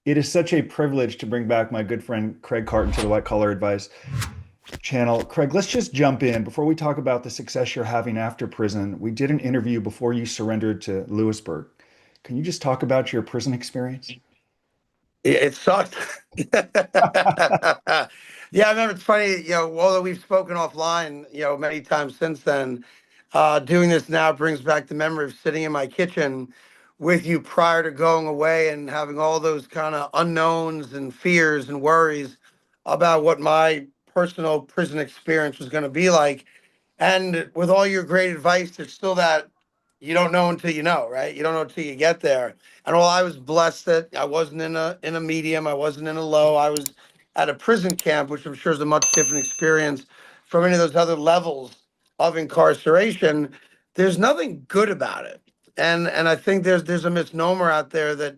It is such a privilege to bring back my good friend Craig Carton to the White Collar Advice channel. Craig, let's just jump in before we talk about the success you're having after prison. We did an interview before you surrendered to Lewisburg. Can you just talk about your prison experience? It sucked. Yeah, I remember it's funny, although we've spoken offline, many times since then, doing this now brings back the memory of sitting in my kitchen with you prior to going away and having all those kind of unknowns and fears and worries about what my personal prison experience was going to be like. And with all your great advice, there's still that you don't know until you know, right? You don't know until you get there. And while I was blessed that I wasn't in a medium, I wasn't in a low, I was at a prison camp, which I'm sure is a much different experience from any of those other levels of incarceration. There's nothing good about it. And I think there's a misnomer out there that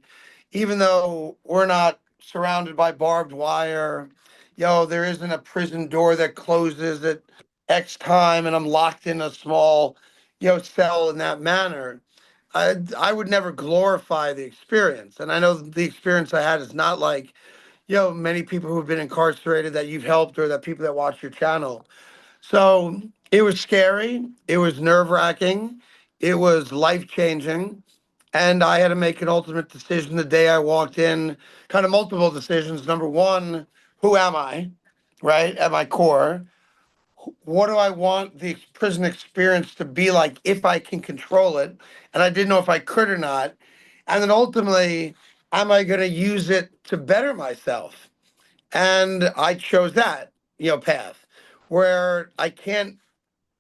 even though we're not surrounded by barbed wire, there isn't a prison door that closes at X time and I'm locked in a small, cell in that manner. I would never glorify the experience. And I know the experience I had is not like, many people who've been incarcerated that you've helped or that people that watch your channel. So it was scary. It was nerve wracking. It was life changing. And I had to make an ultimate decision the day I walked in, kind of multiple decisions. Number one, who am I, right? At my core, what do I want the prison experience to be like if I can control it? And I didn't know if I could or not. And then ultimately, am I going to use it to better myself? And I chose that, path where I can't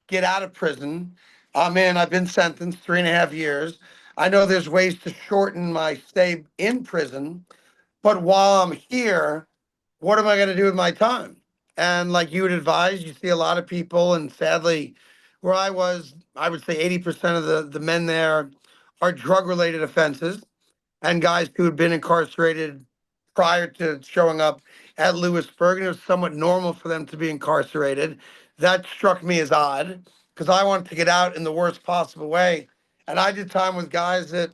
get out of prison. I've been sentenced 3.5 years. I know there's ways to shorten my stay in prison, but while I'm here, what am I going to do with my time? And like you would advise, you see a lot of people, and sadly, where I was, I would say 80% of the men there are drug related offenses and guys who had been incarcerated prior to showing up at Lewisburg, and it was somewhat normal for them to be incarcerated. That struck me as odd because I wanted to get out in the worst possible way. And I did time with guys that,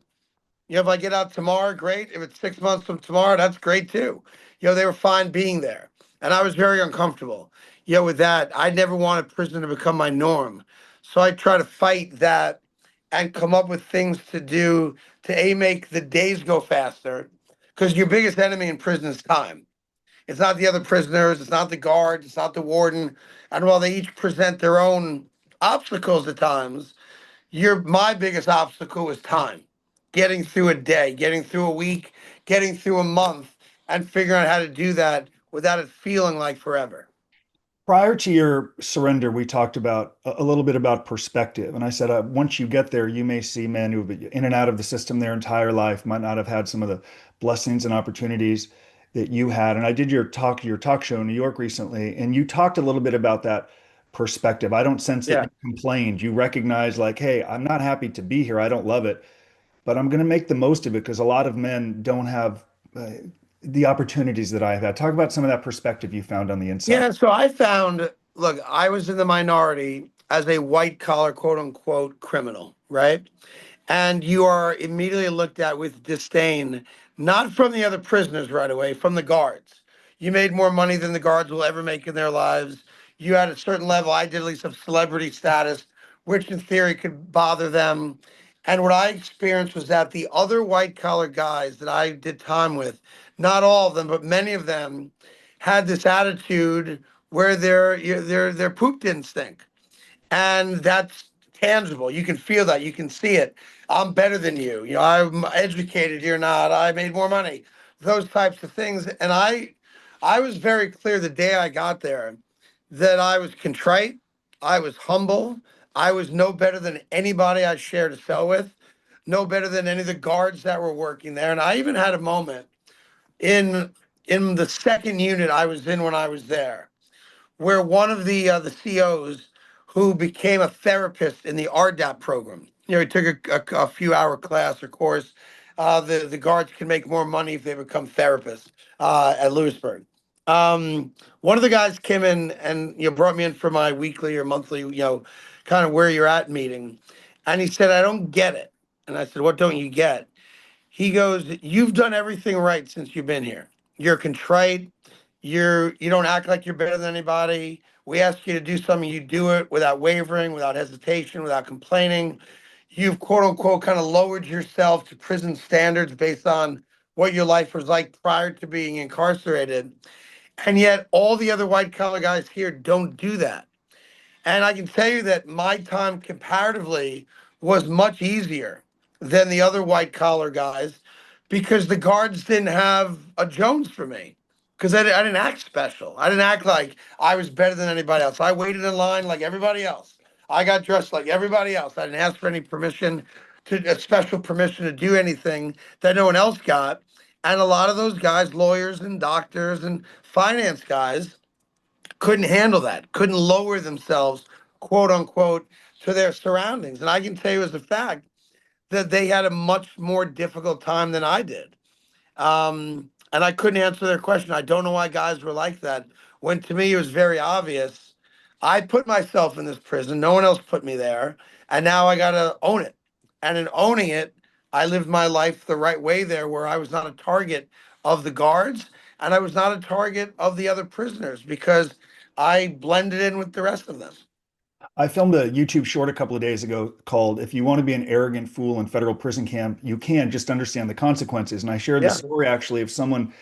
if I get out tomorrow, great. If it's 6 months from tomorrow, that's great too. They were fine being there. And I was very uncomfortable. With that, I never wanted prison to become my norm. So I try to fight that and come up with things to do to make the days go faster. Because your biggest enemy in prison is time. It's not the other prisoners, it's not the guards, it's not the warden. And while they each present their own obstacles at times, my biggest obstacle is time. Getting through a day, getting through a week, getting through a month, and figuring out how to do that without it feeling like forever. Prior to your surrender, we talked about a little bit about perspective. And I said, once you get there, you may see men who've been in and out of the system their entire life, might not have had some of the blessings and opportunities that you had. And I did your talk show in New York recently, and you talked a little bit about that perspective. I don't sense that Yeah. you complained. You recognize like, hey, I'm not happy to be here. I don't love it, but I'm going to make the most of it because a lot of men don't have the opportunities that I've had. Talk about some of that perspective you found on the inside. Yeah. So I found, look, I was in the minority as a white collar, quote unquote, criminal, right? And you are immediately looked at with disdain, not from the other prisoners right away, from the guards. You made more money than the guards will ever make in their lives. You had a certain level, I did at least, of celebrity status, which in theory could bother them. And what I experienced was that the other white collar guys that I did time with, not all of them, but many of them, had this attitude where their poop didn't stink, and that's tangible. You can feel that. You can see it. I'm better than you. I'm educated. You're not. I made more money. Those types of things. And I was very clear the day I got there that I was contrite. I was humble. I was no better than anybody I shared a cell with. No better than any of the guards that were working there. And I even had a moment in in the second unit I was in when I was there where one of the COs who became a therapist in the RDAP program. He took a few hour class or course. The guards can make more money if they become therapists at Lewisburg. One of the guys came in and brought me in for my weekly or monthly, kind of where you're at meeting, and he said, "I don't get it." And I said, "What don't you get?" He goes, "You've done everything right since you've been here. You're contrite. You don't act like you're better than anybody. We ask you to do something, you do it without wavering, without hesitation, without complaining. You've quote unquote kind of lowered yourself to prison standards based on what your life was like prior to being incarcerated. And yet all the other white collar guys here don't do that. And I can tell you that my time comparatively was much easier than the other white collar guys because the guards didn't have a Jones for me. Because I didn't act special. I didn't act like I was better than anybody else. I waited in line like everybody else. I got dressed like everybody else. I didn't ask for any permission a special permission to do anything that no one else got. And a lot of those guys, lawyers and doctors and finance guys, couldn't handle that, couldn't lower themselves, quote unquote, to their surroundings. And I can tell you as a fact that they had a much more difficult time than I did. And I couldn't answer their question. I don't know why guys were like that. When to me it was very obvious. I put myself in this prison. No one else put me there. And now I got to own it. And in owning it, I lived my life the right way there, where I was not a target of the guards and I was not a target of the other prisoners because I blended in with the rest of them. I filmed a YouTube short a couple of days ago called "If You Want to Be an Arrogant Fool in Federal Prison Camp, You Can, Just Understand the Consequences." And I shared the Yeah. story actually of someone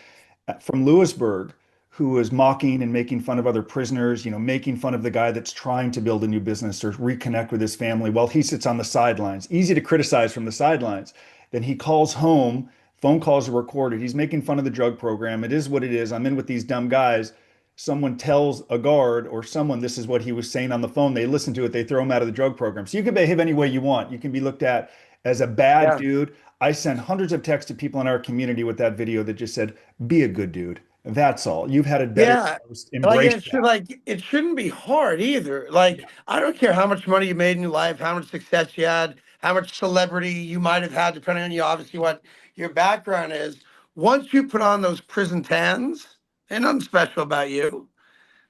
from Lewisburg who was mocking and making fun of other prisoners, making fun of the guy that's trying to build a new business or reconnect with his family while he sits on the sidelines. Easy to criticize from the sidelines. Then he calls home, phone calls are recorded. He's making fun of the drug program. It is what it is. I'm in with these dumb guys. Someone tells a guard or someone this is what he was saying on the phone. They listen to it, they throw him out of the drug program. So you can behave any way you want. You can be looked at as a bad Yeah. dude. I sent hundreds of texts to people in our community with that video that just said, be a good dude. That's all. You've had it better. Yeah. Embrace that. Like it shouldn't be hard either. Like Yeah. I don't care how much money you made in your life, how much success you had, how much celebrity you might have had, depending on you obviously what your background is. Once you put on those prison tans, ain't nothing special about you.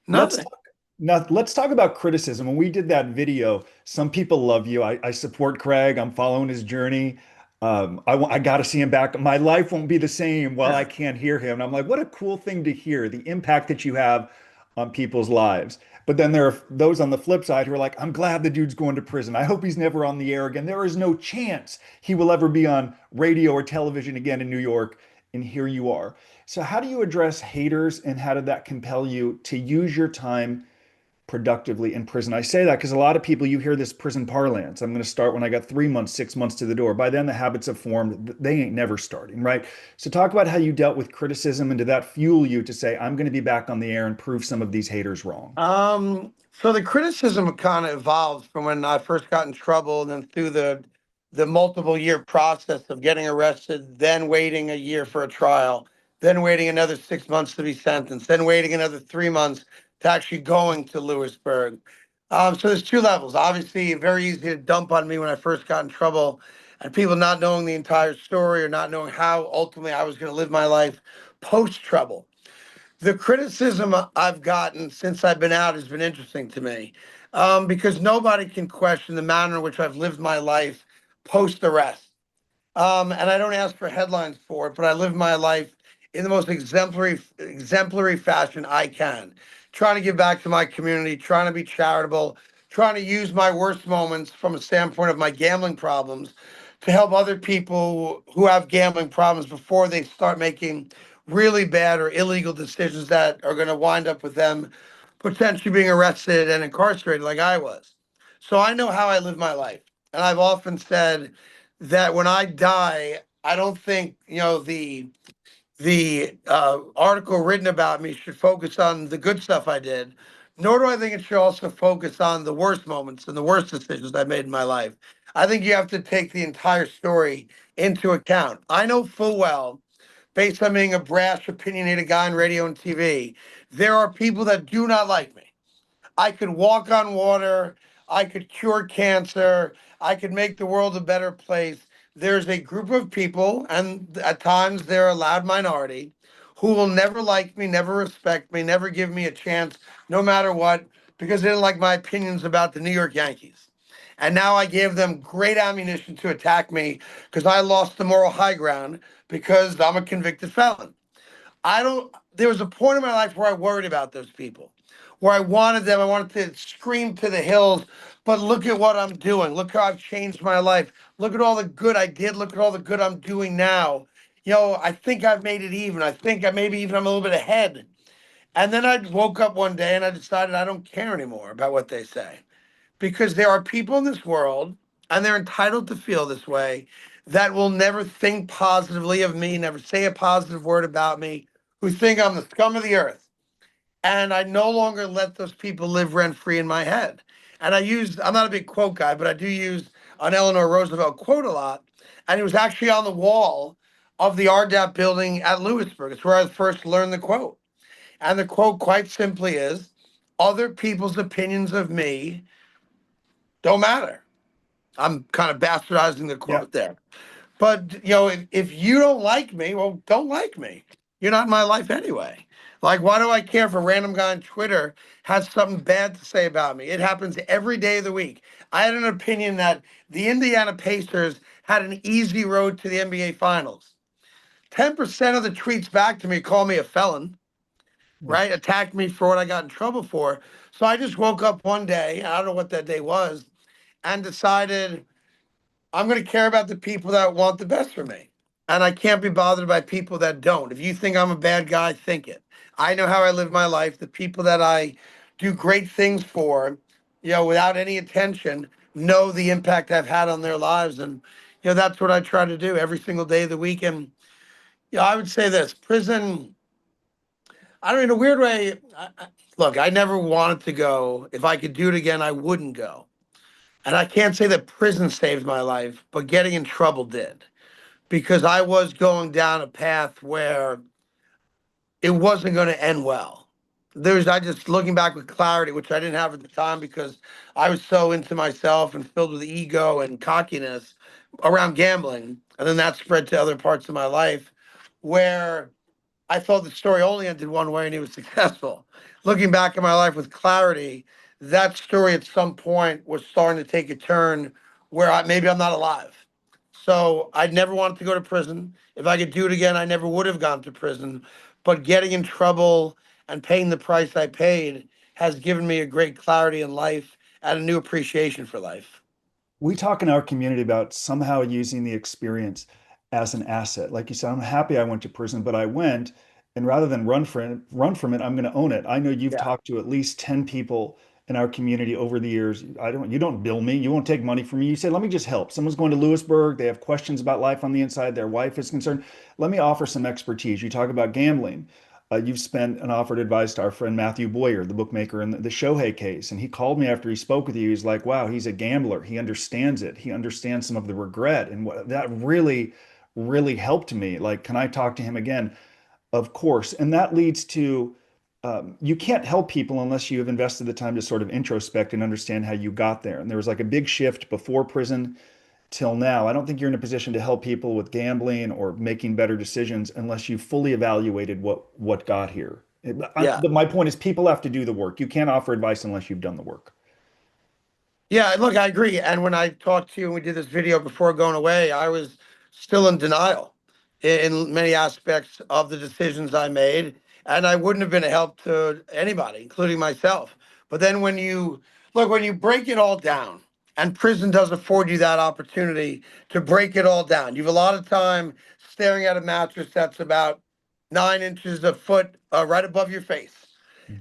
Let's Nothing. talk, now let's talk about criticism. When we did that video, some people love you. I support Craig. I'm following his journey. I got to see him back. My life won't be the same while I can't hear him. And I'm like, what a cool thing to hear, the impact that you have on people's lives. But then there are those on the flip side who are like, I'm glad the dude's going to prison. I hope he's never on the air again. There is no chance he will ever be on radio or television again in New York. And here you are. So, how do you address haters and how did that compel you to use your time productively in prison? I say that because a lot of people, you hear this prison parlance. I'm going to start when I got 3 months, 6 months to the door. By then, the habits have formed. They ain't never starting, right? So, talk about how you dealt with criticism and did that fuel you to say, I'm going to be back on the air and prove some of these haters wrong? So the criticism kind of evolved from when I first got in trouble and then through the multiple year process of getting arrested, then waiting a year for a trial, then waiting another 6 months to be sentenced, then waiting another 3 months to actually going to Lewisburg. So there's two levels. Obviously, very easy to dump on me when I first got in trouble, and people not knowing the entire story or not knowing how ultimately I was going to live my life post trouble. The criticism I've gotten since I've been out has been interesting to me, because nobody can question the manner in which I've lived my life post arrest. And I don't ask for headlines for it, but I live my life in the most exemplary fashion I can. Trying to give back to my community, trying to be charitable, trying to use my worst moments from a standpoint of my gambling problems to help other people who have gambling problems before they start making really bad or illegal decisions that are going to wind up with them potentially being arrested and incarcerated like I was. So I know how I live my life. And I've often said that when I die, I don't think, the article written about me should focus on the good stuff I did, nor do I think it should also focus on the worst moments and the worst decisions I made in my life. I think you have to take the entire story into account. I know full well, based on being a brash, opinionated guy on radio and TV, there are people that do not like me. I could walk on water. I could cure cancer. I could make the world a better place. There's a group of people, and at times they're a loud minority, who will never like me, never respect me, never give me a chance, no matter what, because they didn't like my opinions about the New York Yankees. And now I give them great ammunition to attack me because I lost the moral high ground because I'm a convicted felon. There was a point in my life where I worried about those people, where I wanted to scream to the hills, but look at what I'm doing. Look how I've changed my life. Look at all the good I did. Look at all the good I'm doing now. I think I've made it even. I think maybe even I'm a little bit ahead. And then I woke up one day and I decided I don't care anymore about what they say because there are people in this world, and they're entitled to feel this way, that will never think positively of me, never say a positive word about me, who think I'm the scum of the earth. And I no longer let those people live rent free in my head. And I'm not a big quote guy, but I do use an Eleanor Roosevelt quote a lot. And it was actually on the wall of the RDAP building at Lewisburg. It's where I first learned the quote. And the quote, quite simply, is other people's opinions of me don't matter. I'm kind of bastardizing the Yeah. quote there. But, if you don't like me, well, don't like me. You're not in my life anyway. Like, why do I care if a random guy on Twitter has something bad to say about me? It happens every day of the week. I had an opinion that the Indiana Pacers had an easy road to the NBA Finals. 10% of the tweets back to me call me a felon, Yeah. right? Attacked me for what I got in trouble for. So I just woke up one day, I don't know what that day was, and decided I'm going to care about the people that want the best for me. And I can't be bothered by people that don't. If you think I'm a bad guy, think it. I know how I live my life. The people that I do great things for, without any intention, know the impact I've had on their lives. And, that's what I try to do every single day of the week. And, I would say this prison, I don't know, in a weird way, look, I never wanted to go. If I could do it again, I wouldn't go. And I can't say that prison saved my life, but getting in trouble did, because I was going down a path where it wasn't going to end well. I just looking back with clarity, which I didn't have at the time because I was so into myself and filled with ego and cockiness around gambling. And then that spread to other parts of my life where I thought the story only ended one way and he was successful. Looking back at my life with clarity, that story at some point was starting to take a turn where maybe I'm not alive. So I never wanted to go to prison. If I could do it again, I never would have gone to prison. But getting in trouble and paying the price I paid has given me a great clarity in life and a new appreciation for life. We talk in our community about somehow using the experience as an asset. Like you said, I'm happy I went to prison, but I went, and rather than run from it, I'm going to own it. I know you've Yeah. talked to at least 10 people in our community over the years. You don't bill me. You won't take money from me. You say, let me just help. Someone's going to Lewisburg. They have questions about life on the inside. Their wife is concerned. Let me offer some expertise. You talk about gambling. You've spent and offered advice to our friend Matthew Boyer, the bookmaker in the Shohei case. And he called me after he spoke with you. He's like, wow, he's a gambler. He understands it. He understands some of the regret. And that really, really helped me. Like, can I talk to him again? Of course. And that leads to you can't help people unless you have invested the time to sort of introspect and understand how you got there. And there was like a big shift before prison till now. I don't think you're in a position to help people with gambling or making better decisions unless you fully evaluated what got here. Yeah. My point is people have to do the work. You can't offer advice unless you've done the work. Yeah, look, I agree. And when I talked to you and we did this video before going away, I was still in denial in many aspects of the decisions I made. And I wouldn't have been a help to anybody, including myself. But then when you break it all down, and prison does afford you that opportunity to break it all down. You have a lot of time staring at a mattress that's about 9 inches a foot right above your face,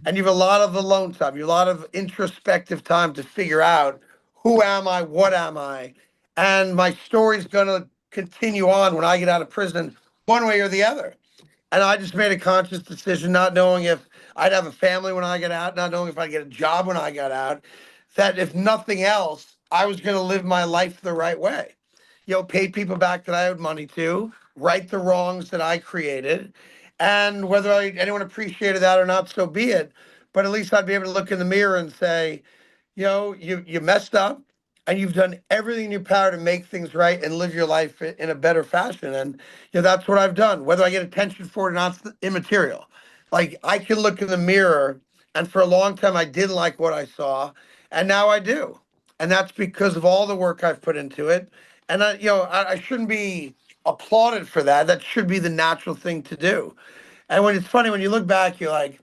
and you have a lot of alone time, you have a lot of introspective time to figure out who am I, what am I, and my story's going to continue on when I get out of prison, one way or the other. And I just made a conscious decision, not knowing if I'd have a family when I get out, not knowing if I'd get a job when I got out, that if nothing else, I was going to live my life the right way. Pay people back that I owed money to, right the wrongs that I created. And whether anyone appreciated that or not, so be it. But at least I'd be able to look in the mirror and say, you messed up and you've done everything in your power to make things right and live your life in a better fashion. And that's what I've done. Whether I get attention for it or not, it's immaterial. Like, I can look in the mirror, and for a long time I didn't like what I saw, and now I do. and that's because of all the work I've put into it. And I shouldn't be applauded for that. That should be the natural thing to do. And when it's funny, when you look back, you're like,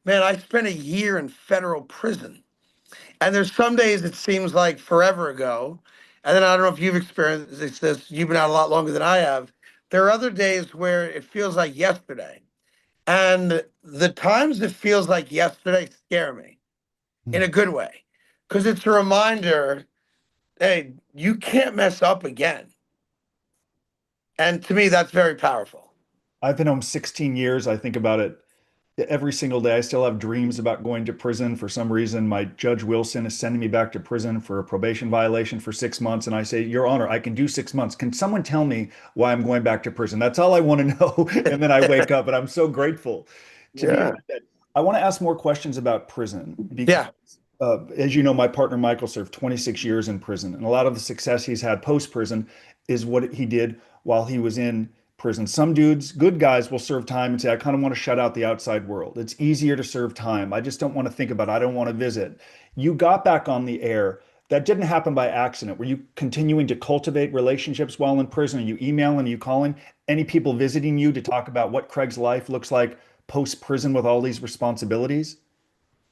man, I spent a year in federal prison. And there's some days it seems like forever ago. And then I don't know if you've experienced this, you've been out a lot longer than I have. There are other days where it feels like yesterday. And the times it feels like yesterday scare me in a good way. Because it's a reminder, hey, you can't mess up again. And to me, that's very powerful. I've been home 16 years. I think about it every single day. I still have dreams about going to prison. For some reason, my Judge Wilson is sending me back to prison for a probation violation for 6 months. And I say, Your Honor, I can do 6 months. Can someone tell me why I'm going back to prison? That's all I want to know. And then I wake up and I'm so grateful to be Yeah. like that. I want to ask more questions about prison because, Yeah. as you know, my partner Michael served 26 years in prison. And a lot of the success he's had post prison is what he did while he was in prison. Some dudes, good guys, will serve time and say, I kind of want to shut out the outside world. It's easier to serve time. I just don't want to think about it. I don't want to visit. You got back on the air. That didn't happen by accident. Were you continuing to cultivate relationships while in prison? Are you emailing? Are you calling? Any people visiting you to talk about what Craig's life looks like post prison with all these responsibilities?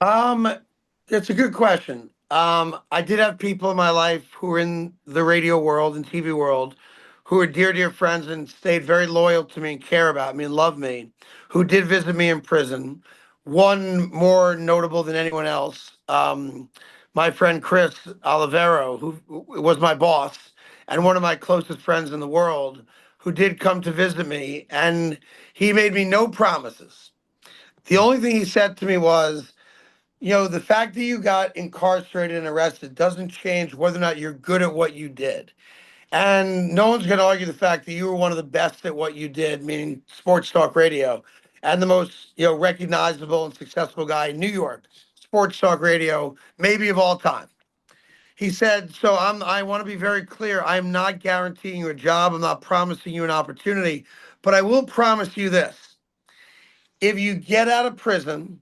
Um, it's a good question. I did have people in my life who were in the radio world and TV world who were dear, dear friends and stayed very loyal to me and care about me and love me, who did visit me in prison. One more notable than anyone else, my friend Chris Olivero, who was my boss and one of my closest friends in the world, who did come to visit me, and he made me no promises. The only thing he said to me was, the fact that you got incarcerated and arrested doesn't change whether or not you're good at what you did. And no one's going to argue the fact that you were one of the best at what you did, meaning sports talk radio, and the most, recognizable and successful guy in New York, sports talk radio, maybe of all time. He said, so I want to be very clear. I'm not guaranteeing you a job. I'm not promising you an opportunity, but I will promise you this. If you get out of prison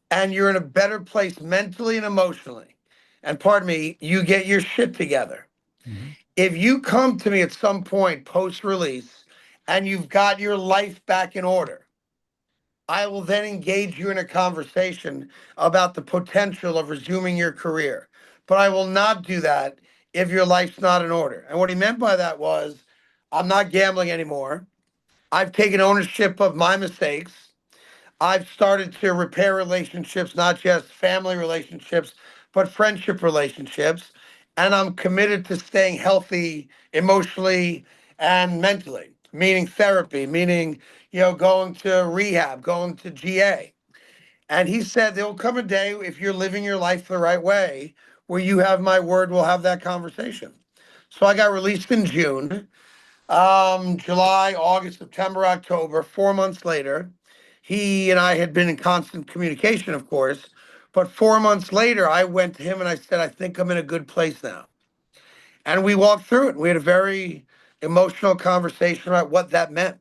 and you're in a better place mentally and emotionally, and pardon me, you get your shit together. Mhm. If you come to me at some point post release and you've got your life back in order, I will then engage you in a conversation about the potential of resuming your career. But I will not do that if your life's not in order. And what he meant by that was, I'm not gambling anymore. I've taken ownership of my mistakes. I've started to repair relationships, not just family relationships, but friendship relationships. And I'm committed to staying healthy emotionally and mentally, meaning therapy, meaning, going to rehab, going to GA. And he said there will come a day if you're living your life the right way where you have my word, we'll have that conversation. So I got released in June. July, August, September, October, 4 months later, he and I had been in constant communication, of course. But 4 months later, I went to him and I said, I think I'm in a good place now. And we walked through it. We had a very emotional conversation about what that meant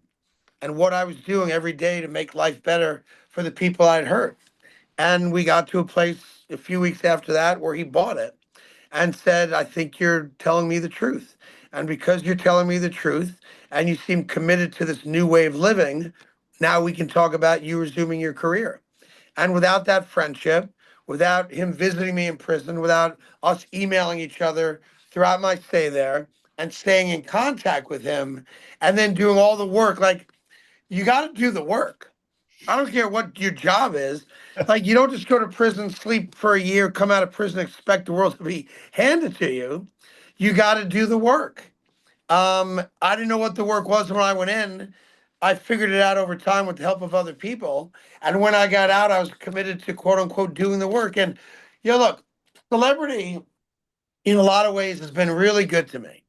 and what I was doing every day to make life better for the people I'd hurt. And we got to a place a few weeks after that where he bought it and said, I think you're telling me the truth. And because you're telling me the truth and you seem committed to this new way of living, now we can talk about you resuming your career. And without that friendship, without him visiting me in prison, without us emailing each other throughout my stay there and staying in contact with him and then doing all the work, like, you got to do the work. I don't care what your job is. Like, you don't just go to prison, sleep for a year, come out of prison, expect the world to be handed to you. You got to do the work. I didn't know what the work was when I went in. I figured it out over time with the help of other people. And when I got out, I was committed to quote unquote doing the work. And, look, celebrity in a lot of ways has been really good to me,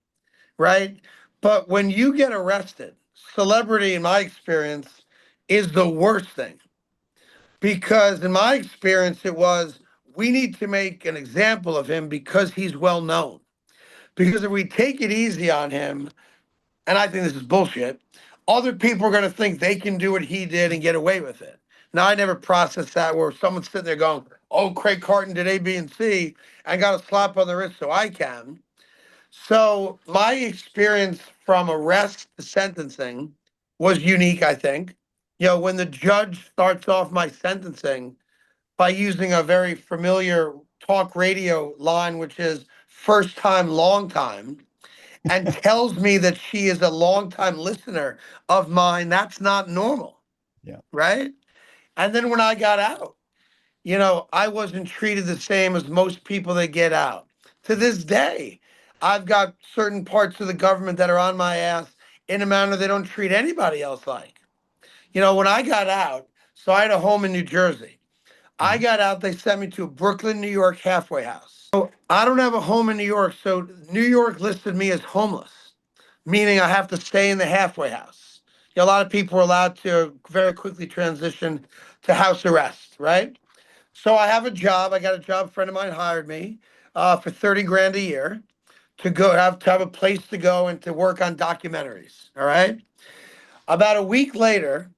right? But when you get arrested, celebrity, in my experience, is the worst thing. Because in my experience, it was, we need to make an example of him because he's well known. Because if we take it easy on him, and I think this is bullshit, other people are going to think they can do what he did and get away with it. Now, I never processed that where someone's sitting there going, oh, Craig Carton did A, B, and C, and got a slap on the wrist so I can. So my experience from arrest to sentencing was unique, I think. When the judge starts off my sentencing by using a very familiar talk radio line, which is first time, long time, and tells me that she is a long time listener of mine, that's not normal, Yeah. right? And then when I got out, I wasn't treated the same as most people that get out. To this day, I've got certain parts of the government that are on my ass in a manner they don't treat anybody else like. When I got out, so I had a home in New Jersey. I Mhm. got out, they sent me to a Brooklyn, New York halfway house. So I don't have a home in New York, so New York listed me as homeless, meaning I have to stay in the halfway house. A lot of people are allowed to very quickly transition to house arrest, right? So I have a job. I got a job. A friend of mine hired me for 30 grand a year to have a place to go and to work on documentaries. All right. About a week later,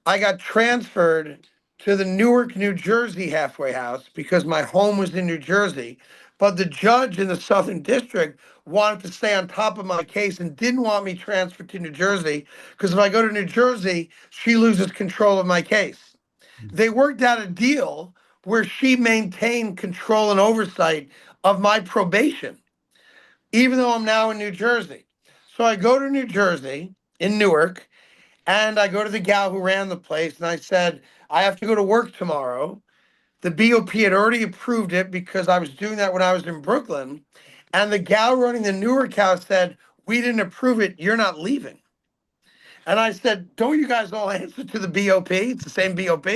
I got transferred to the Newark, New Jersey halfway house because my home was in New Jersey. But the judge in the Southern District wanted to stay on top of my case and didn't want me transferred to New Jersey because if I go to New Jersey, she loses control of my case. They worked out a deal where she maintained control and oversight of my probation, even though I'm now in New Jersey. So I go to New Jersey in Newark and I go to the gal who ran the place and I said, I have to go to work tomorrow. The BOP had already approved it because I was doing that when I was in Brooklyn. And the gal running the Newark house said, we didn't approve it. You're not leaving. And I said, don't you guys all answer to the BOP? It's the same BOP.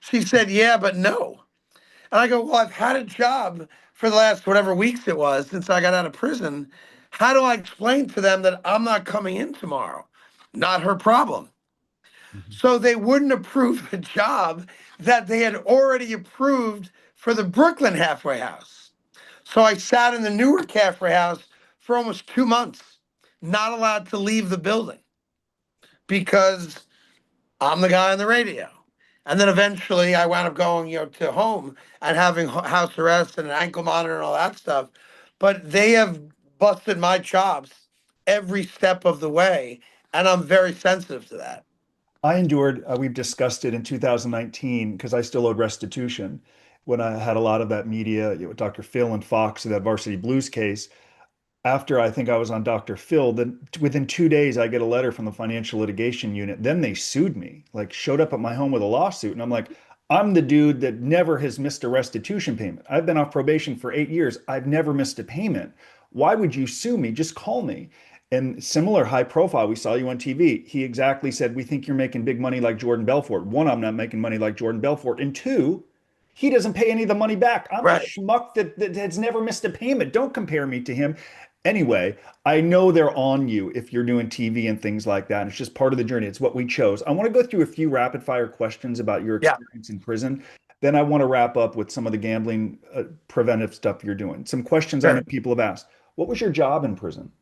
She said, yeah, but no. And I go, well, I've had a job for the last whatever weeks it was since I got out of prison. How do I explain to them that I'm not coming in tomorrow? Not her problem. Mhm. So they wouldn't approve the job that they had already approved for the Brooklyn halfway house. So I sat in the Newark halfway house for almost 2 months, not allowed to leave the building because I'm the guy on the radio. And then eventually I wound up going, to home and having house arrest and an ankle monitor and all that stuff. But they have busted my chops every step of the way. And I'm very sensitive to that. I endured, we've discussed it in 2019 because I still owed restitution when I had a lot of that media, Dr. Phil and Fox, that Varsity Blues case. After I think I was on Dr. Phil, then within 2 days, I get a letter from the financial litigation unit. Then they sued me, like showed up at my home with a lawsuit. And I'm like, I'm the dude that never has missed a restitution payment. I've been off probation for 8 years. I've never missed a payment. Why would you sue me? Just call me. And similar high profile, we saw you on TV. He exactly said, we think you're making big money like Jordan Belfort. One, I'm not making money like Jordan Belfort. And two, he doesn't pay any of the money back. I'm a Right. schmuck that has never missed a payment. Don't compare me to him. Anyway, I know they're on you if you're doing TV and things like that. It's just part of the journey. It's what we chose. I want to go through a few rapid fire questions about your Yeah. experience in prison. Then I want to wrap up with some of the gambling preventive stuff you're doing. Some questions I know Sure. people have asked. What was your job in prison?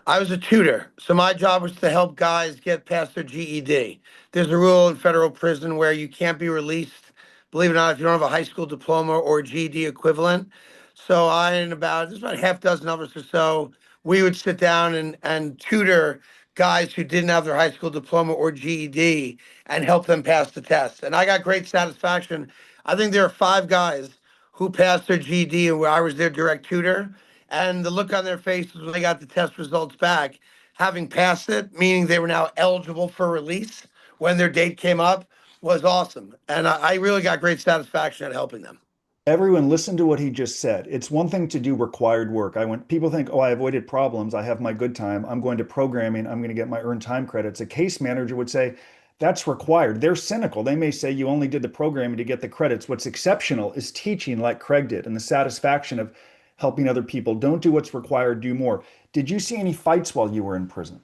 I was a tutor. So my job was to help guys get past their GED. There's a rule in federal prison where you can't be released, believe it or not, if you don't have a high school diploma or GED equivalent. So there's about a half dozen of us or so, we would sit down and tutor guys who didn't have their high school diploma or GED and help them pass the test. And I got great satisfaction. I think there are 5 guys who passed their GED and where I was their direct tutor. And the look on their faces when they got the test results back, having passed it, meaning they were now eligible for release when their date came up, was awesome. And I really got great satisfaction at helping them. Everyone listen to what he just said. It's one thing to do required work. People think, oh, I avoided problems. I have my good time. I'm going to programming. I'm going to get my earned time credits. A case manager would say, that's required. They're cynical. They may say you only did the programming to get the credits. What's exceptional is teaching like Craig did and the satisfaction of helping other people. Don't do what's required, do more. Did you see any fights while you were in prison?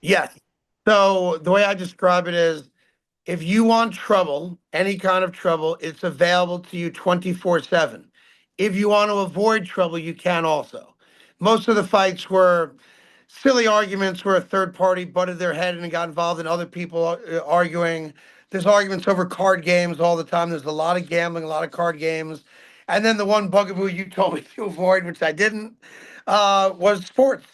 Yes. So the way I describe it is if you want trouble, any kind of trouble, it's available to you 24/7. If you want to avoid trouble, you can also. Most of the fights were silly arguments where a third party butted their head and got involved in other people arguing. There's arguments over card games all the time. There's a lot of gambling, a lot of card games. And then the one bugaboo you told me to avoid, which I didn't, was sports.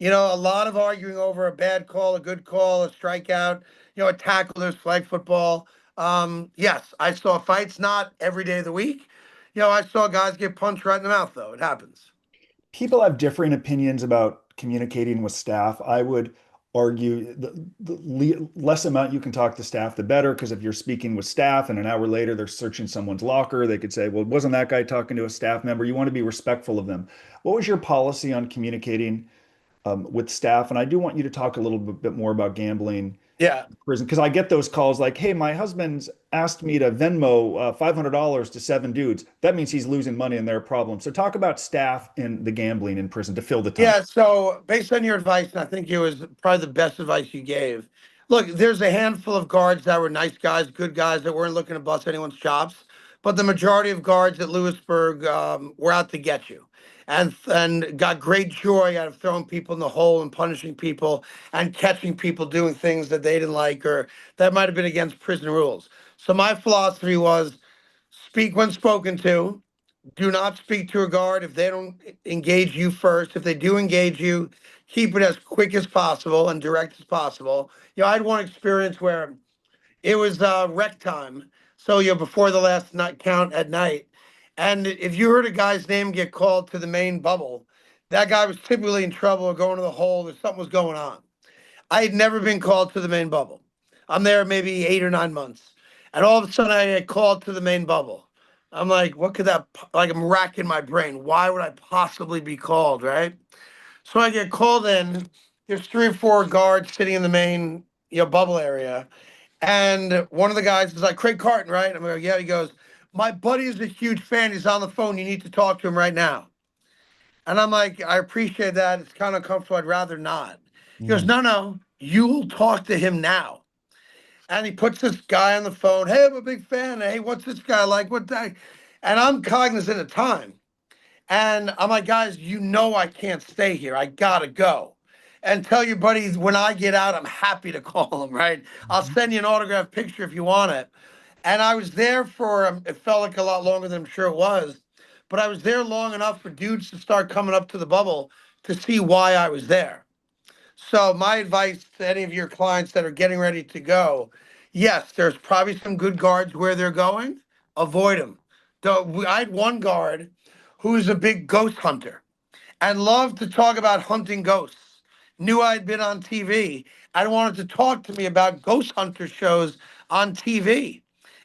A lot of arguing over a bad call, a good call, a strikeout, a tackle, there's flag football. Yes, I saw fights, not every day of the week. I saw guys get punched right in the mouth, though. It happens. People have differing opinions about communicating with staff. I would argue the less amount you can talk to staff, the better, because if you're speaking with staff and an hour later they're searching someone's locker, they could say, well, wasn't that guy talking to a staff member? You want to be respectful of them. What was your policy on communicating with staff? And I do want you to talk a little bit more about gambling Yeah. prison because I get those calls like, "Hey, my husband's asked me to Venmo $500 to seven dudes." That means he's losing money and they're a problem. So talk about staff in the gambling in prison to fill the time. Yeah, so based on your advice, and I think it was probably the best advice you gave. Look, there's a handful of guards that were nice guys, good guys that weren't looking to bust anyone's chops, but the majority of guards at Lewisburg were out to get you, and got great joy out of throwing people in the hole and punishing people and catching people doing things that they didn't like or that might have been against prison rules. So my philosophy was speak when spoken to, do not speak to a guard if they don't engage you first. If they do engage you, keep it as quick as possible and direct as possible. I had one experience where it was rec time. So, before the last night count at night. And if you heard a guy's name get called to the main bubble, that guy was typically in trouble or going to the hole or something was going on. I had never been called to the main bubble. I'm there maybe 8 or 9 months. And all of a sudden I get called to the main bubble. I'm like, what could that, like, I'm racking my brain. Why would I possibly be called, right? So I get called in. There's 3 or 4 guards sitting in the main, bubble area. And one of the guys is like, Craig Carton, right? I'm like, yeah. He goes, my buddy is a huge fan. He's on the phone. You need to talk to him right now. And I'm like, I appreciate that. It's kind of uncomfortable. I'd rather not. He goes, Mm. no, no, you will talk to him now. And he puts this guy on the phone. Hey, I'm a big fan. Hey, what's this guy like? What that? And I'm cognizant of time. And I'm like, guys, I can't stay here. I gotta go. And tell your buddies when I get out, I'm happy to call him, right? I'll send you an autographed picture if you want it. And I was there for, it felt like a lot longer than I'm sure it was, but I was there long enough for dudes to start coming up to the bubble to see why I was there. So my advice to any of your clients that are getting ready to go, yes, there's probably some good guards where they're going. Avoid them. I had one guard who's a big ghost hunter and loved to talk about hunting ghosts. Knew I'd been on TV and wanted to talk to me about ghost hunter shows on TV.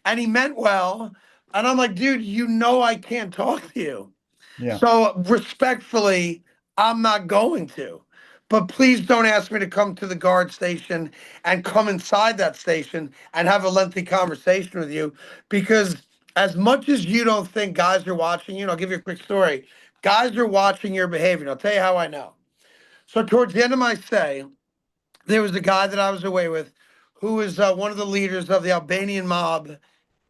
And he meant well. And I'm like, dude, I can't talk to you. Yeah. So respectfully, I'm not going to. But please don't ask me to come to the guard station and come inside that station and have a lengthy conversation with you because as much as you don't think guys are watching you, and I'll give you a quick story. Guys are watching your behavior. And I'll tell you how I know. So towards the end of my stay, there was a guy that I was away with who was one of the leaders of the Albanian mob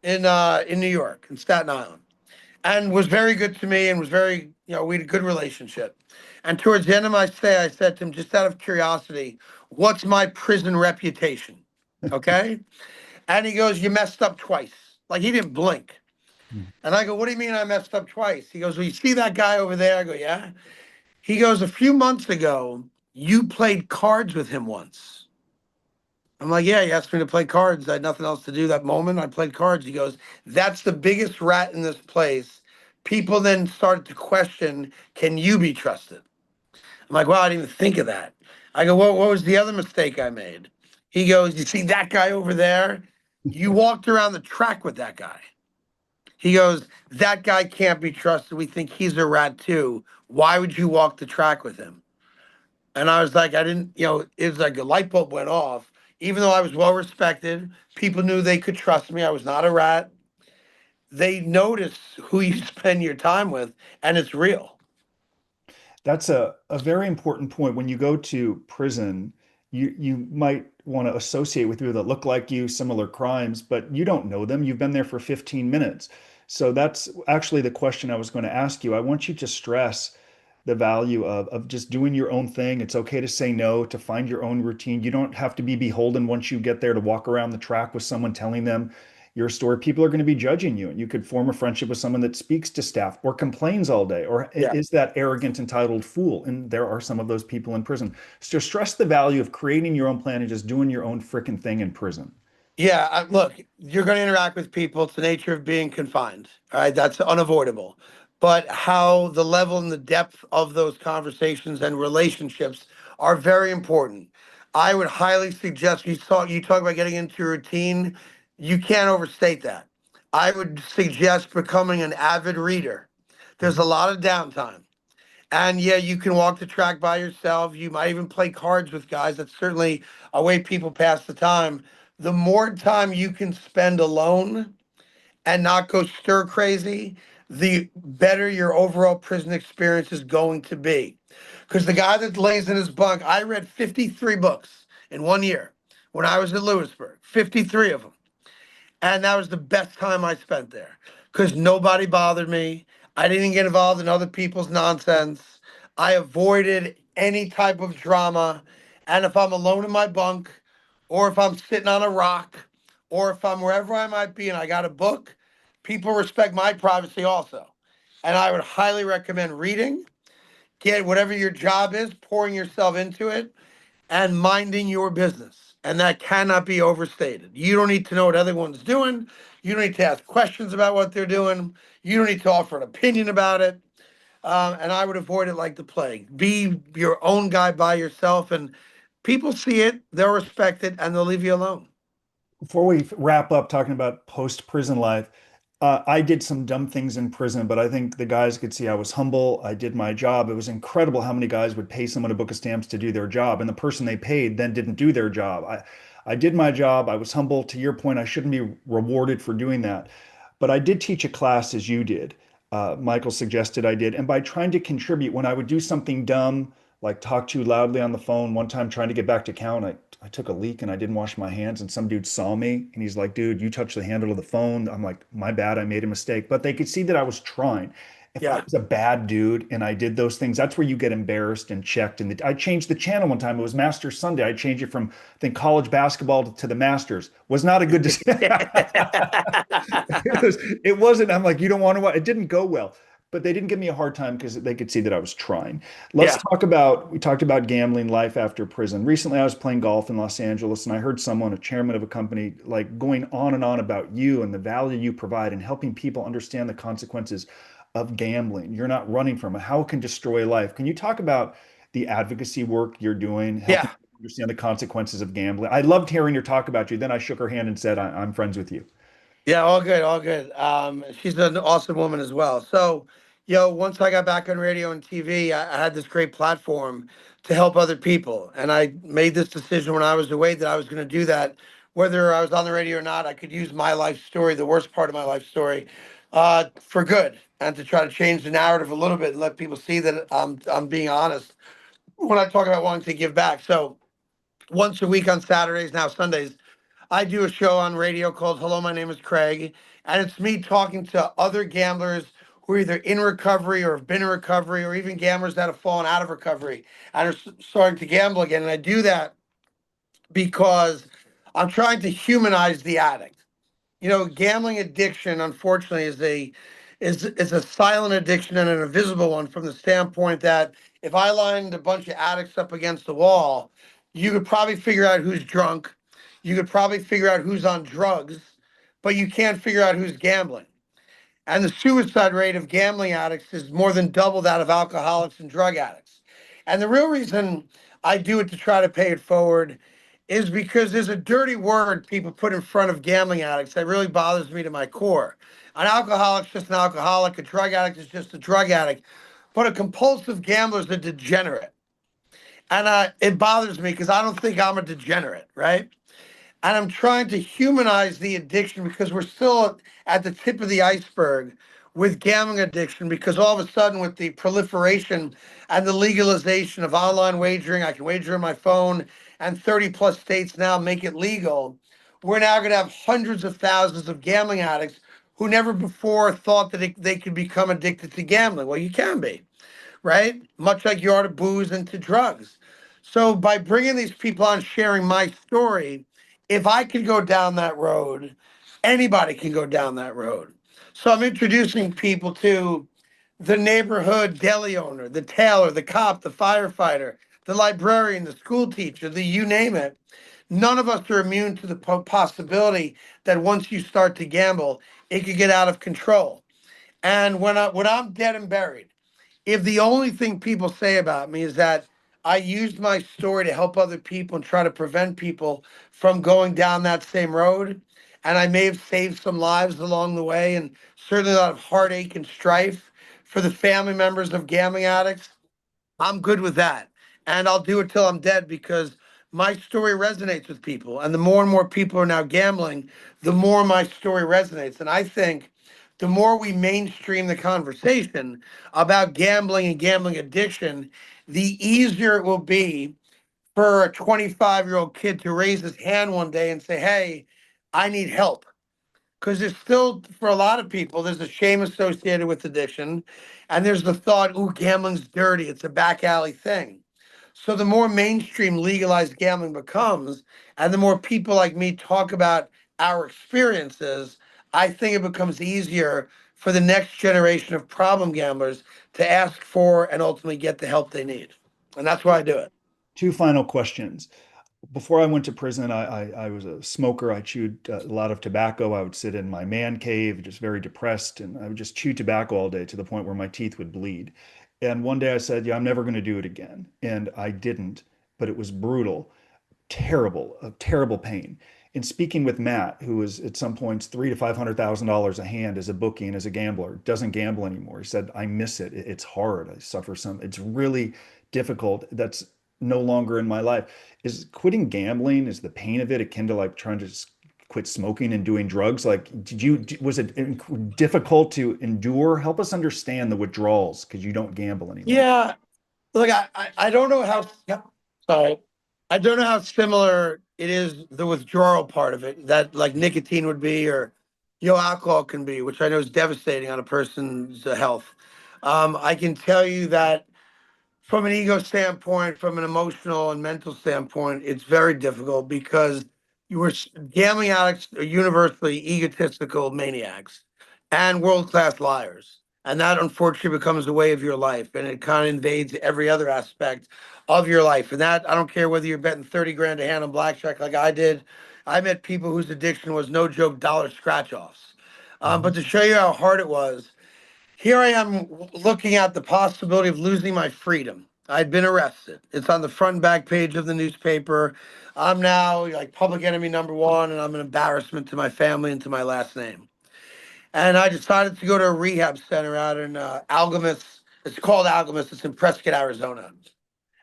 in New York, in Staten Island, and was very good to me and was very, we had a good relationship. And towards the end of my stay, I said to him, just out of curiosity, what's my prison reputation? Okay. And he goes, you messed up twice. Like he didn't blink. Mm. And I go, what do you mean I messed up twice? He goes, well, you see that guy over there? I go, yeah. He goes, a few months ago, you played cards with him once. I'm like, yeah, he asked me to play cards. I had nothing else to do that moment. I played cards. He goes, that's the biggest rat in this place. People then started to question, can you be trusted? I'm like, wow, I didn't even think of that. I go, what was the other mistake I made? He goes, you see that guy over there? You walked around the track with that guy. He goes, that guy can't be trusted. We think he's a rat too. Why would you walk the track with him? And I was like, I didn't, it was like a light bulb went off. Even though I was well respected, people knew they could trust me. I was not a rat. They notice who you spend your time with, and it's real. That's a very important point. When you go to prison, you might want to associate with people that look like you, similar crimes, but you don't know them. You've been there for 15 minutes. So that's actually the question I was going to ask you. I want you to stress the value of just doing your own thing. It's okay to say no, to find your own routine. You don't have to be beholden once you get there to walk around the track with someone telling them your story. People are going to be judging you, and you could form a friendship with someone that speaks to staff or complains all day or Yeah. is that arrogant, entitled fool. And there are some of those people in prison. So stress the value of creating your own plan and just doing your own freaking thing in prison. Yeah, look, you're going to interact with people. It's the nature of being confined. All right, that's unavoidable. But how the level and the depth of those conversations and relationships are very important. I would highly suggest you talk about getting into a routine. You can't overstate that. I would suggest becoming an avid reader. There's a lot of downtime. And yeah, you can walk the track by yourself. You might even play cards with guys. That's certainly a way people pass the time. The more time you can spend alone and not go stir crazy, the better your overall prison experience is going to be. Because the guy that lays in his bunk, I read 53 books in 1 year when I was at Lewisburg, 53 of them. And that was the best time I spent there because nobody bothered me. I didn't get involved in other people's nonsense. I avoided any type of drama. And if I'm alone in my bunk, or if I'm sitting on a rock, or if I'm wherever I might be and I got a book, people respect my privacy also. And I would highly recommend reading, get whatever your job is, pouring yourself into it, and minding your business. And that cannot be overstated. You don't need to know what everyone's doing. You don't need to ask questions about what they're doing. You don't need to offer an opinion about it. And I would avoid it like the plague. Be your own guy by yourself, and people see it, they'll respect it, and they'll leave you alone. Before we wrap up talking about post-prison life, I did some dumb things in prison, but I think the guys could see I was humble. I did my job. It was incredible how many guys would pay someone a book of stamps to do their job, and the person they paid then didn't do their job. I did my job. I was humble. To your point, I shouldn't be rewarded for doing that. But I did teach a class as you did. Michael suggested I did. And by trying to contribute, when I would do something dumb, like talk too loudly on the phone, one time trying to get back to count, I took a leak and I didn't wash my hands, and some dude saw me and he's like, dude, you touched the handle of the phone. I'm like, my bad, I made a mistake. But they could see that I was trying. If I Yeah. was a bad dude and I did those things, that's where you get embarrassed and checked. And I changed the channel one time. It was Masters Sunday. I changed it from, I think, college basketball to the Masters. Was not a good decision. It wasn't. I'm like, you don't want to watch. It didn't go well, but they didn't give me a hard time because they could see that I was trying. Let's Yeah. talk about, we talked about gambling, life after prison. Recently, I was playing golf in Los Angeles and I heard someone, a chairman of a company, like going on and on about you and the value you provide and helping people understand the consequences of gambling. You're not running from it, how it can destroy life. Can you talk about the advocacy work you're doing, helping Yeah. people understand the consequences of gambling? I loved hearing your talk about you. Then I shook her hand and said, I'm friends with you. Yeah, all good, all good. She's an awesome woman as well. So, once I got back on radio and TV, I had this great platform to help other people. And I made this decision when I was away that I was going to do that. Whether I was on the radio or not, I could use my life story, the worst part of my life story, for good and to try to change the narrative a little bit and let people see that I'm being honest when I talk about wanting to give back. So, once a week on Saturdays, now Sundays, I do a show on radio called Hello, My Name is Craig. And it's me talking to other gamblers who are either in recovery or have been in recovery, or even gamblers that have fallen out of recovery and are starting to gamble again. And I do that because I'm trying to humanize the addict. Gambling addiction, unfortunately, is a silent addiction and an invisible one from the standpoint that if I lined a bunch of addicts up against the wall, you could probably figure out who's drunk, you could probably figure out who's on drugs, but you can't figure out who's gambling. And the suicide rate of gambling addicts is more than double that of alcoholics and drug addicts. And the real reason I do it to try to pay it forward is because there's a dirty word people put in front of gambling addicts that really bothers me to my core. An alcoholic's just an alcoholic, a drug addict is just a drug addict, but a compulsive gambler is a degenerate. And it bothers me because I don't think I'm a degenerate, right? And I'm trying to humanize the addiction because we're still at the tip of the iceberg with gambling addiction, because all of a sudden with the proliferation and the legalization of online wagering, I can wager on my phone, and 30 plus states now make it legal. We're now going to have hundreds of thousands of gambling addicts who never before thought that they could become addicted to gambling. Well, you can be. right? Much like you are to booze and to drugs. So by bringing these people on, sharing my story, if I could go down that road, anybody can go down that road. So I'm introducing people to the neighborhood deli owner, the tailor, the cop, the firefighter, the librarian, the school teacher, the you name it. None of us are immune to the possibility that once you start to gamble, it could get out of control. And when I'm dead and buried, if the only thing people say about me is that I used my story to help other people and try to prevent people from going down that same road, and I may have saved some lives along the way, and certainly a lot of heartache and strife for the family members of gambling addicts, I'm good with that. And I'll do it till I'm dead because my story resonates with people. And the more and more people are now gambling, the more my story resonates. And I think the more we mainstream the conversation about gambling and gambling addiction, the easier it will be for a 25-year-old kid to raise his hand one day and say, hey, I need help. Because there's still, for a lot of people, there's a shame associated with addiction. And there's the thought, ooh, gambling's dirty. It's a back alley thing. So the more mainstream legalized gambling becomes, and the more people like me talk about our experiences, I think it becomes easier for the next generation of problem gamblers to ask for and ultimately get the help they need. And that's why I do it. Two final questions. Before I went to prison, I was a smoker. I chewed a lot of tobacco. I would sit in my man cave, just very depressed, and I would just chew tobacco all day to the point where my teeth would bleed. And one day I said, "Yeah, I'm never going to do it again." And I didn't, but it was brutal, terrible, a terrible pain. In speaking with Matt, who was at some points three to $500,000 a hand as a bookie and as a gambler, doesn't gamble anymore. He said, "I miss it. It's hard. I suffer some. It's really difficult. That's no longer in my life." Is quitting gambling, is the pain of it akin to like trying to quit smoking and doing drugs? Like, was it difficult to endure? Help us understand the withdrawals because you don't gamble anymore. Yeah, look, I don't know how, yeah, sorry. I don't know how similar it is, the withdrawal part of it, that like nicotine would be, or, alcohol can be, which I know is devastating on a person's health. I can tell you that from an ego standpoint, from an emotional and mental standpoint, it's very difficult because gambling addicts are universally egotistical maniacs and world-class liars. And that unfortunately becomes a way of your life, and it kind of invades every other aspect of your life. And that, I don't care whether you're betting 30 grand a hand on blackjack like I did. I met people whose addiction was, no joke, dollar scratch offs. But Mhm. to show you how hard it was, here I am looking at the possibility of losing my freedom. I'd been arrested. It's on the front and back page of the newspaper. I'm now like public enemy number one, and I'm an embarrassment to my family and to my last name. And I decided to go to a rehab center out in Algomis. It's called Algomis. It's in Prescott, Arizona.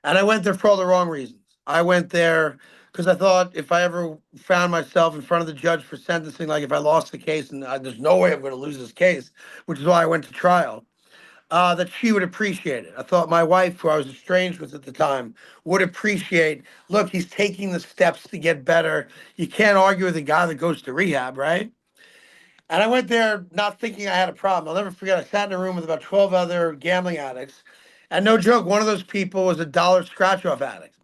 And I went there for all the wrong reasons. I went there because I thought if I ever found myself in front of the judge for sentencing, like if I lost the case, and there's no way I'm going to lose this case, which is why I went to trial, that she would appreciate it. I thought my wife, who I was estranged with at the time, would appreciate, look, he's taking the steps to get better. You can't argue with a guy that goes to rehab, right? And I went there not thinking I had a problem. I'll never forget, I sat in a room with about 12 other gambling addicts. And no joke, one of those people was a dollar scratch off addict,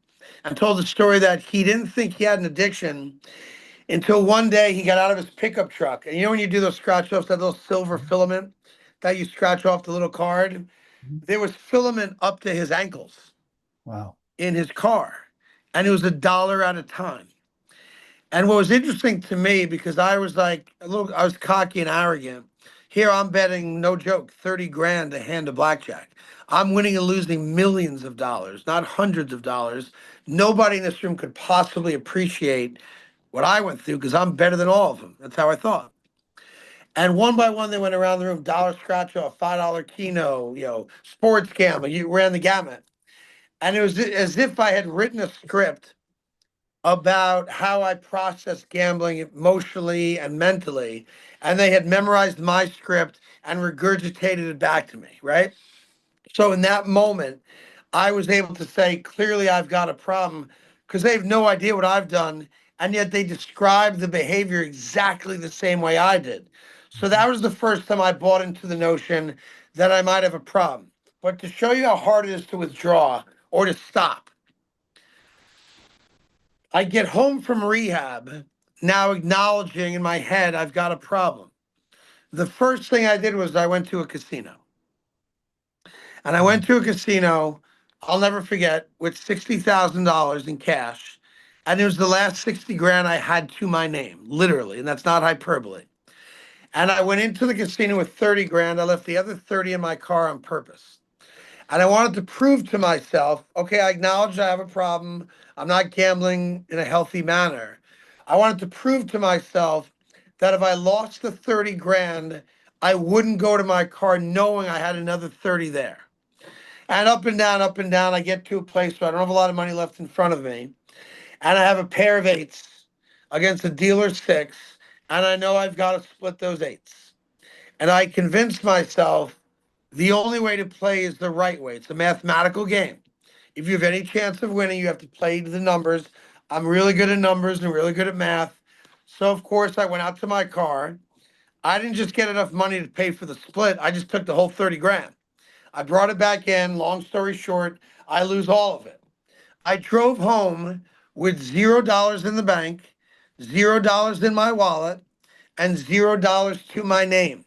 and told the story that he didn't think he had an addiction until one day he got out of his pickup truck. And when you do those scratch offs, that little silver filament that you scratch off the little card, there was filament up to his ankles Wow. in his car. And it was a dollar at a time. And what was interesting to me, because I was like I was cocky and arrogant. Here I'm betting, no joke, 30 grand a hand of blackjack. I'm winning and losing millions of dollars, not hundreds of dollars. Nobody in this room could possibly appreciate what I went through because I'm better than all of them. That's how I thought. And one by one, they went around the room, dollar scratch off, $5 keno, sports gamble. You ran the gamut. And it was as if I had written a script about how I process gambling emotionally and mentally. And they had memorized my script and regurgitated it back to me, right? So in that moment, I was able to say, clearly I've got a problem, because they have no idea what I've done. And yet they describe the behavior exactly the same way I did. So that was the first time I bought into the notion that I might have a problem. But to show you how hard it is to withdraw or to stop, I get home from rehab now acknowledging in my head I've got a problem. The first thing I did was I went to a casino. And I went to a casino, I'll never forget, with $60,000 in cash. And it was the last 60 grand I had to my name, literally. And that's not hyperbole. And I went into the casino with 30 grand. I left the other 30 in my car on purpose. And I wanted to prove to myself, okay, I acknowledge I have a problem. I'm not gambling in a healthy manner. I wanted to prove to myself that if I lost the 30 grand, I wouldn't go to my car knowing I had another 30 there. And up and down, I get to a place where I don't have a lot of money left in front of me. And I have a pair of eights against a dealer's six. And I know I've got to split those eights. And I convinced myself the only way to play is the right way. It's a mathematical game. If you have any chance of winning, you have to play to the numbers. I'm really good at numbers and really good at math. So, of course, I went out to my car. I didn't just get enough money to pay for the split, I just took the whole 30 grand. I brought it back in. Long story short, I lose all of it. I drove home with $0 in the bank, $0 in my wallet, and $0 to my name.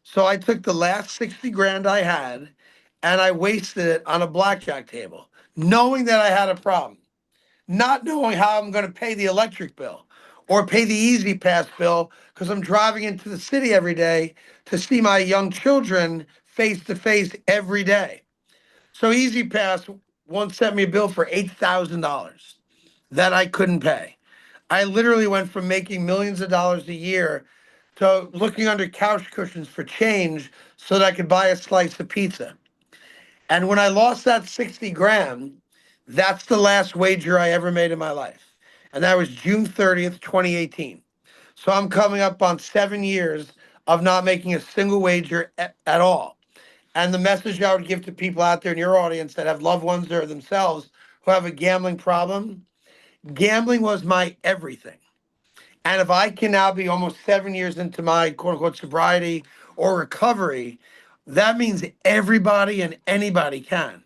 So I took the last 60 grand I had and I wasted it on a blackjack table, knowing that I had a problem, not knowing how I'm going to pay the electric bill or pay the Easy Pass bill because I'm driving into the city every day to see my young children face to face every day. So Easy Pass once sent me a bill for $8,000 that I couldn't pay. I literally went from making millions of dollars a year to looking under couch cushions for change so that I could buy a slice of pizza. And when I lost that 60 grand, that's the last wager I ever made in my life. And that was June 30th, 2018. So I'm coming up on 7 years of not making a single wager at all. And the message I would give to people out there in your audience that have loved ones or themselves who have a gambling problem, gambling was my everything. And if I can now be almost 7 years into my quote unquote sobriety or recovery, that means everybody and anybody can.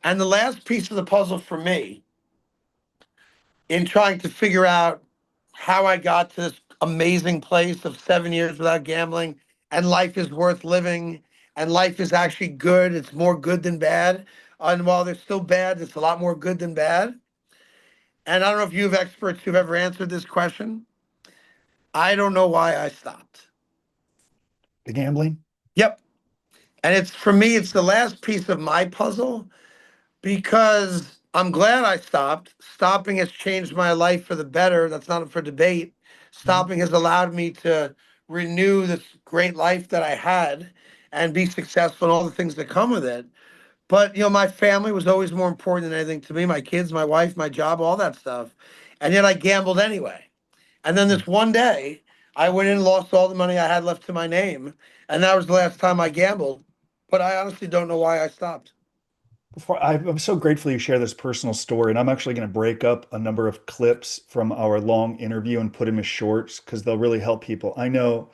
And the last piece of the puzzle for me in trying to figure out how I got to this amazing place of 7 years without gambling and life is worth living and life is actually good. It's more good than bad. And while there's still bad, it's a lot more good than bad. And I don't know if you have experts who've ever answered this question. I don't know why I stopped. The gambling? Yep. And it's for me, it's the last piece of my puzzle because I'm glad I stopped. Stopping has changed my life for the better. That's not up for debate. Mhm. Stopping has allowed me to renew this great life that I had and be successful and all the things that come with it. But, my family was always more important than anything to me, my kids, my wife, my job, all that stuff. And yet I gambled anyway. And then this one day, I went in and lost all the money I had left to my name. And that was the last time I gambled. But I honestly don't know why I stopped. I'm so grateful you share this personal story, and I'm actually going to break up a number of clips from our long interview and put them as shorts because they'll really help people. I know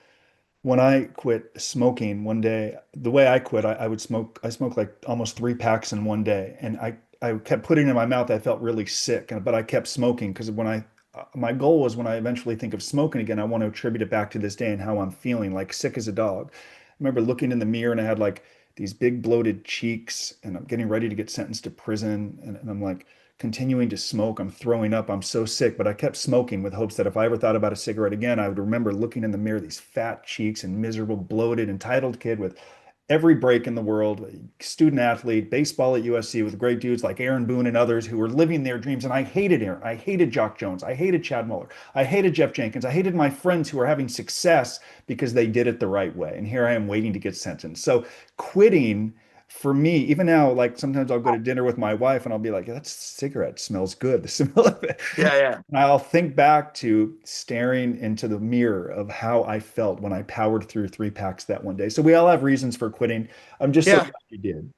when I quit smoking one day, the way I quit, I would smoke, I smoked like almost 3 packs in one day. And I kept putting it in my mouth. I felt really sick, but I kept smoking because my goal was when I eventually think of smoking again, I want to attribute it back to this day and how I'm feeling, like sick as a dog. I remember looking in the mirror and I had like these big bloated cheeks and I'm getting ready to get sentenced to prison. And I'm like continuing to smoke. I'm throwing up. I'm so sick, but I kept smoking with hopes that if I ever thought about a cigarette again, I would remember looking in the mirror, these fat cheeks and miserable, bloated, entitled kid with every break in the world, student athlete, baseball at USC with great dudes like Aaron Boone and others who were living their dreams. And I hated Aaron. I hated Jock Jones. I hated Chad Muller. I hated Jeff Jenkins. I hated my friends who were having success because they did it the right way. And here I am waiting to get sentenced. So quitting for me, even now, like sometimes I'll go to dinner with my wife and I'll be like, that cigarette smells good. The smell of it. Yeah, yeah. And I'll think back to staring into the mirror of how I felt when I powered through 3 packs that one day. So we all have reasons for quitting. I'm just so Yeah. glad you did.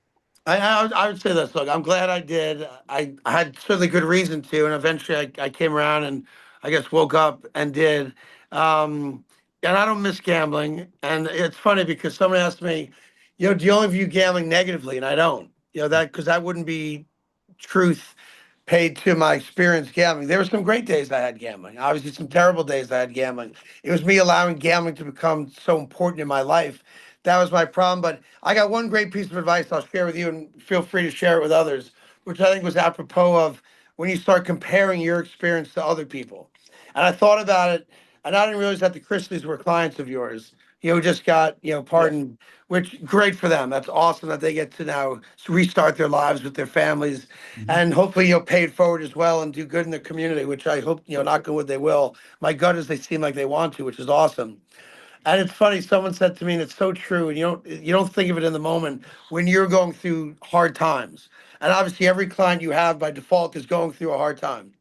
I would say this. Look, I'm glad I did. I had certainly good reason to, and eventually I came around and I guess woke up and did. And I don't miss gambling. And it's funny because somebody asked me, do you only view gambling negatively? And I don't, that because that wouldn't be truth paid to my experience gambling. There were some great days I had gambling. Obviously, some terrible days I had gambling. It was me allowing gambling to become so important in my life. That was my problem. But I got one great piece of advice I'll share with you, and feel free to share it with others, which I think was apropos of when you start comparing your experience to other people. And I thought about it, and I didn't realize that the Chrisleys were clients of yours. Who just got, Yes. pardoned, which great for them. That's awesome that they get to now restart their lives with their families, Mhm. and hopefully you'll pay it forward as well and do good in the community, which I hope, knock on wood, they will. My gut is they seem like they want to, which is awesome. And it's funny, someone said to me, and it's so true, and you don't think of it in the moment when you're going through hard times. And obviously every client you have by default is going through a hard time.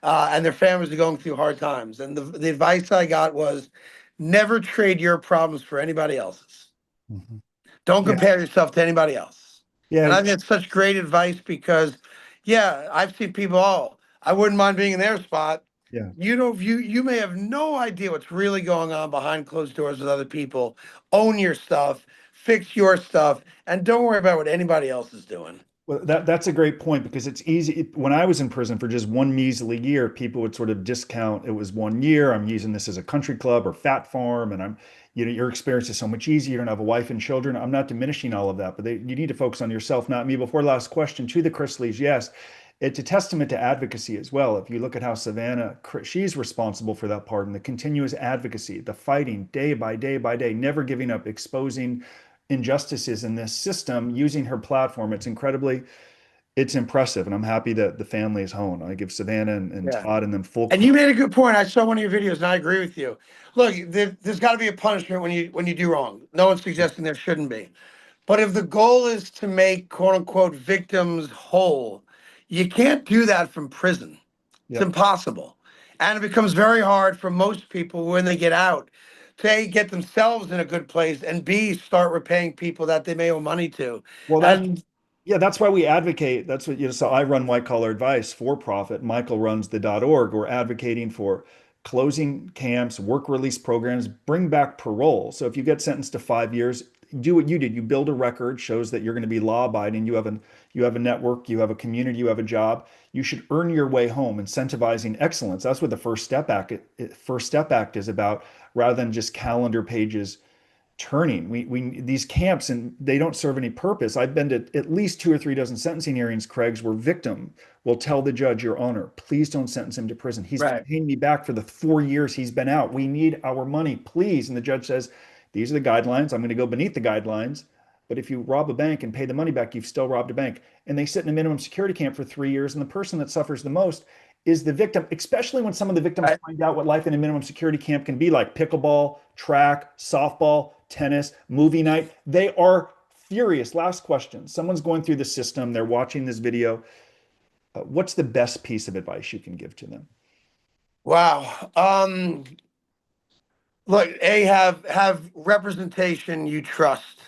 And their families are going through hard times. And the advice I got was never trade your problems for anybody else's. Mhm. Don't Yeah. compare yourself to anybody else. And Yeah. I think it's such great advice because, yeah, I've seen people, oh, I wouldn't mind being in their spot. Yeah. You may have no idea what's really going on behind closed doors with other people. Own your stuff, fix your stuff, and don't worry about what anybody else is doing. Well, that's a great point because it's easy. When I was in prison for just one measly year, people would sort of discount it was 1 year. I'm using this as a country club or fat farm, and your experience is so much easier. You don't have a wife and children. I'm not diminishing all of that, but you need to focus on yourself, not me. Before last question to the Chrisleys, yes, it's a testament to advocacy as well. If you look at how Savannah, she's responsible for that pardon, the continuous advocacy, the fighting day by day by day, never giving up, exposing injustices in this system using her platform. It's impressive. And I'm happy that the family is home. I give Savannah and Yeah. Todd and them full And you credit. made a good point. I saw one of your videos, and I agree with you. Look, there's got to be a punishment when you do wrong. No one's suggesting there shouldn't be. But if the goal is to make quote unquote victims whole, you can't do that from prison. It's Yep. impossible. And it becomes very hard for most people when they get out to A, get themselves in a good place, and B, start repaying people that they may owe money to. Well, And yeah, that's why we advocate. That's what, so I run White Collar Advice for profit. Michael runs the .org. We're advocating for closing camps, work release programs, bring back parole. So if you get sentenced to 5 years, do what you did. You build a record, shows that you're going to be law abiding. You have a network, you have a community, you have a job. You should earn your way home, incentivizing excellence. That's what the First Step Act is about, rather than just calendar pages turning. We these camps, and they don't serve any purpose. I've been to at least 2 or 3 dozen sentencing hearings, Craig's, where victim will tell the judge, Your Honor, please don't sentence him to prison. He's been right. paying me back for the 4 years he's been out. We need our money, please. And the judge says, these are the guidelines. I'm going to go beneath the guidelines. But if you rob a bank and pay the money back, you've still robbed a bank. And they sit in a minimum security camp for 3 years. And the person that suffers the most is the victim, especially when some of the victims Right. find out what life in a minimum security camp can be like: pickleball, track, softball, tennis, movie night. They are furious. Last question. Someone's going through the system, they're watching this video. What's the best piece of advice you can give to them? Wow. Look, have representation you trust.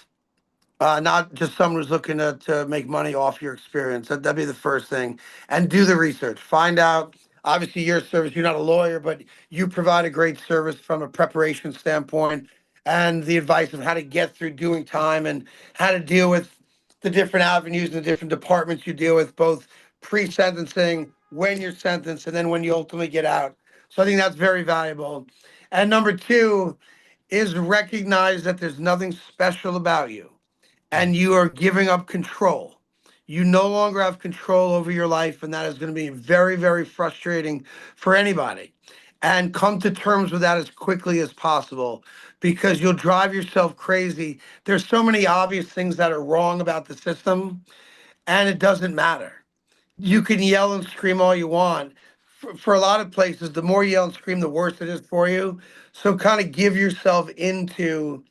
Not just someone who's looking to make money off your experience. That'd be the first thing. And do the research. Find out, obviously, your service, you're not a lawyer, but you provide a great service from a preparation standpoint and the advice of how to get through doing time and how to deal with the different avenues and the different departments you deal with, both pre-sentencing, when you're sentenced, and then when you ultimately get out. So I think that's very valuable. And number two is recognize that there's nothing special about you and you are giving up control. You no longer have control over your life, and that is going to be very, very frustrating for anybody. And come to terms with that as quickly as possible because you'll drive yourself crazy. There's so many obvious things that are wrong about the system, and it doesn't matter. You can yell and scream all you want. For a lot of places, the more you yell and scream, the worse it is for you. So kind of give yourself into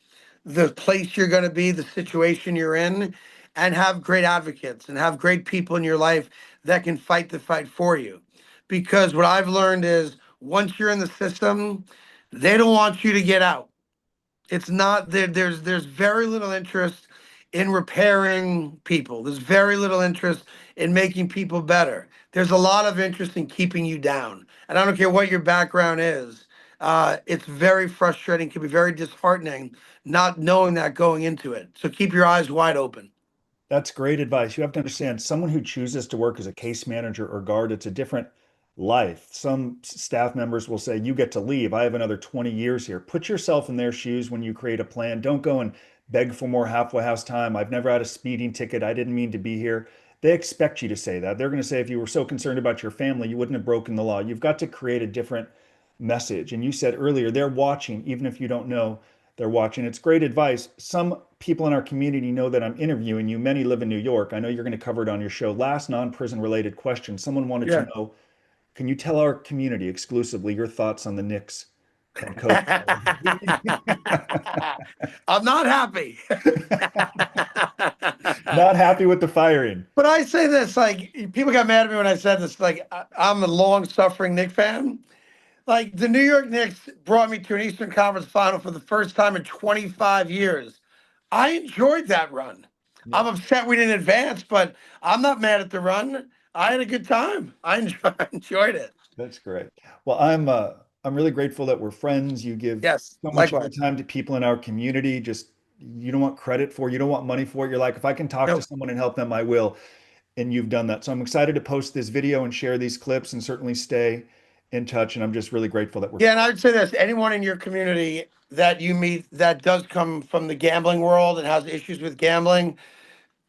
the place you're going to be, the situation you're in, and have great advocates and have great people in your life that can fight the fight for you. Because what I've learned is once you're in the system, they don't want you to get out. It's not there. There's very little interest in repairing people. There's very little interest in making people better. There's a lot of interest in keeping you down. And I don't care what your background is. it's very frustrating, can be very disheartening not knowing that going into it. So keep your eyes wide open. That's great advice. You have to understand someone who chooses to work as a case manager or guard, it's a different life. Some staff members will say, you get to leave. I have another 20 years here. Put yourself in their shoes when you create a plan. Don't go and beg for more halfway house time. I've never had a speeding ticket. I didn't mean to be here. They expect you to say that. They're going to say, if you were so concerned about your family, you wouldn't have broken the law. You've got to create a different message. And you said earlier, they're watching, even if you don't know they're watching. It's great advice. Some people in our community know that I'm interviewing you. Many live in New York. I know you're going to cover it on your show. Last non-prison related question. Someone wanted to Yeah. know, can you tell our community exclusively your thoughts on the Knicks head coach? I'm not happy. Not happy with the firing. But I say this, like, people got mad at me when I said this. Like, I'm a long-suffering Knicks fan. Like, the New York Knicks brought me to an Eastern Conference final for the first time in 25 years. I enjoyed that run. Yeah, I'm upset we didn't advance, but I'm not mad at the run. I had a good time. Enjoyed it. that's great. Well, I'm really grateful that we're friends. You give Yes, so much of your likewise. time to people in our community. Just you don't want credit for, you don't want money for it. You're like, if I can talk to Nope. someone and help them, I will. And you've done that. So I'm excited to post this video and share these clips and certainly stay in touch. And I'm just really grateful that we're Yeah, and I would say this, anyone in your community that you meet that does come from the gambling world and has issues with gambling,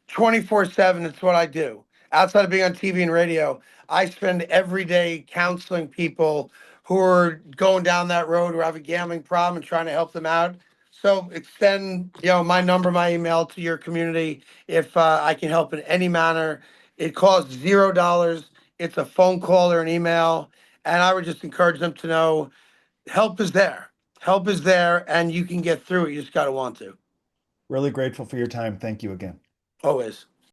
24/7, it's what I do. Outside of being on TV and radio, I spend every day counseling people who are going down that road or have a gambling problem and trying to help them out. So extend, my number, my email to your community if I can help in any manner. It costs $0. It's a phone call or an email. And I would just encourage them to know help is there. Help is there, and you can get through it. You just got to want to. really grateful for your time. Thank you again. Always.